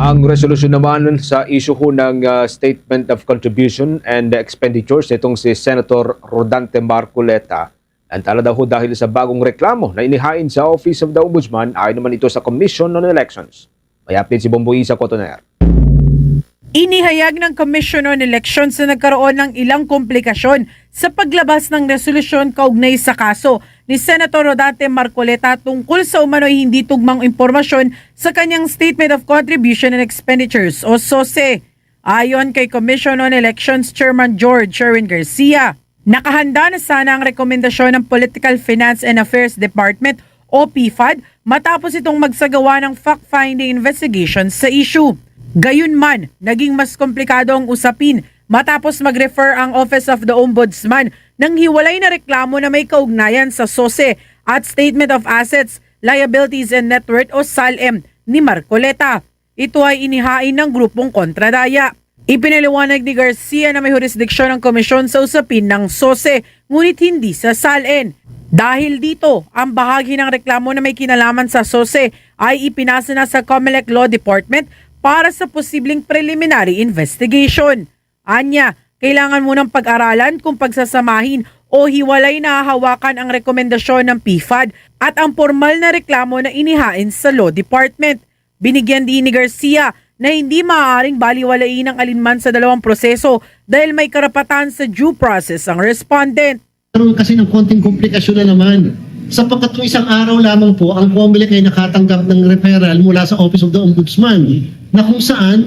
Ang resolusyon naman sa issue ho ng Statement of Contribution and Expenditures itong si Senator Rodante Marcoleta. Antala daw ho dahil sa bagong reklamo na inihain sa Office of the Ombudsman ayon naman ito sa Commission on Elections. May update si Bomboy Isa Cotoner. Inihayag ng Commission on Elections na nagkaroon ng ilang komplikasyon sa paglabas ng resolusyon kaugnay sa kaso ni Senator Rodante Marcoleta tungkol sa umano'y hindi tugmang impormasyon sa kanyang Statement of Contribution and Expenditures o SOSE. Ayon kay Commission on Elections Chairman George Sherwin Garcia, nakahanda na sana ang rekomendasyon ng Political Finance and Affairs Department o PFAD matapos itong magsagawa ng fact-finding investigation sa issue. Gayunman, naging mas komplikado ang usapin matapos mag-refer ang Office of the Ombudsman ng hiwalay na reklamo na may kaugnayan sa SOSE at Statement of Assets, Liabilities and Net Worth o SALM ni Marcoleta. Ito ay inihain ng grupong kontradaya. Ipinaliwanag ni Garcia na may jurisdiksyon ng komisyon sa usapin ng SOSE ngunit hindi sa SALN. Dahil dito, ang bahagi ng reklamo na may kinalaman sa SOSE ay ipinasa na sa COMELEC Law Department para sa posibleng preliminary investigation. Anya, kailangan munang pag-aralan kung pagsasamahin o hiwalay na hahawakan ang rekomendasyon ng PFAD at ang formal na reklamo na inihain sa Law Department. Binigyan din ni Garcia na hindi maaaring baliwalain ang alinman sa dalawang proseso dahil may karapatan sa due process ang respondent. Karoon kasi ng konting komplikasyon na naman. Sapagkat kung isang araw lamang po, ang COMELEC ay nakatanggap ng referral mula sa Office of the Ombudsman na kung saan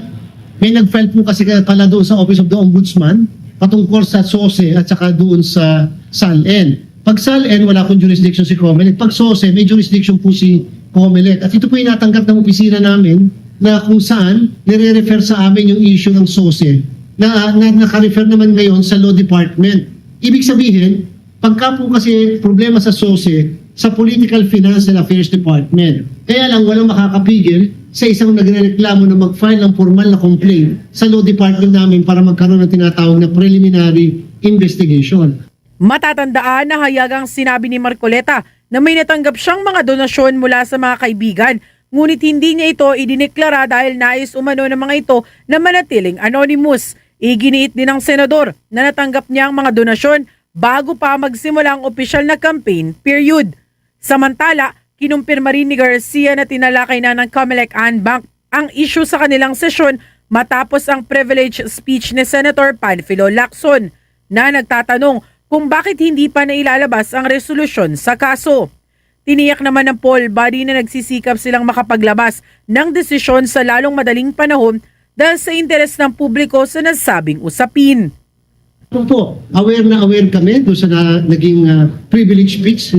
may nag-file po kasi pala doon sa Office of the Ombudsman patungkol sa SOSE at saka doon sa SALN. Pag SALN, wala akong jurisdiction si COMELEC. Pag SOSE, may jurisdiction po si COMELEC. At ito po yung natanggap ng opisina namin na kung saan nire-refer sa amin yung issue ng SOSE na naka-refer naman ngayon sa Law Department. Ibig sabihin, pagka po kasi problema sa SOSE, sa Political Finance and Affairs Department. Kaya lang walang makakapigil sa isang nagrereklamo na mag-file ng formal na complaint sa Law Department namin para magkaroon ng tinatawag na preliminary investigation. Matatandaan na hayagang sinabi ni Marcoleta na may natanggap siyang mga donasyon mula sa mga kaibigan, ngunit hindi niya ito idineklara dahil nais umano ng mga ito na manatiling anonymous. Iginiit din ng senador na natanggap niya ang mga donasyon bago pa magsimula ang opisyal na campaign period. Samantala, kinumpirma rin ni Garcia na tinalakay na ng COMELEC Bank ang issue sa kanilang sesyon matapos ang privilege speech ni Senator Panfilo Lacson na nagtatanong kung bakit hindi pa nailalabas ang resolusyon sa kaso. Tiniyak naman ng poll body na nagsisikap silang makapaglabas ng desisyon sa lalong madaling panahon dahil sa interes ng publiko sa nasabing usapin. Po, aware kami doon sa naging privilege speech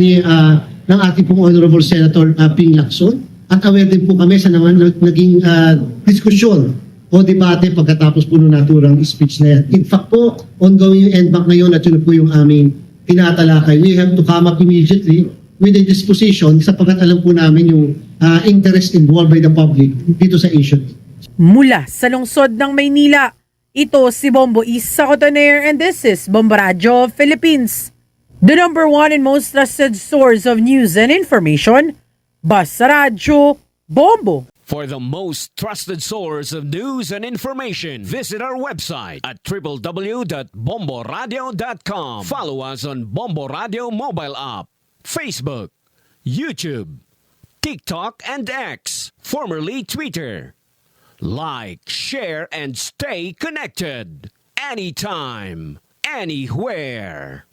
ng ating pong Honorable Senator Ping Lacson. At aware din po kami sa naman naging diskusyon o debate pagkatapos po ng naturang speech na yan. In fact po, ongoing yung NBank ngayon at yun po yung aming tinatalakay. We have to come up immediately with a disposition sapagkat alam po namin yung interest involved by the public dito sa issue. Mula sa lungsod ng Maynila, ito si Bombo Isa Cotoner and this is Bombo Radio Philippines. The number one and most trusted source of news and information, Basta Radio Bombo. For the most trusted source of news and information, visit our website at www.bomboradio.com. Follow us on Bombo Radio mobile app, Facebook, YouTube, TikTok, and X, formerly Twitter. Like, share, and stay connected. Anytime, anywhere.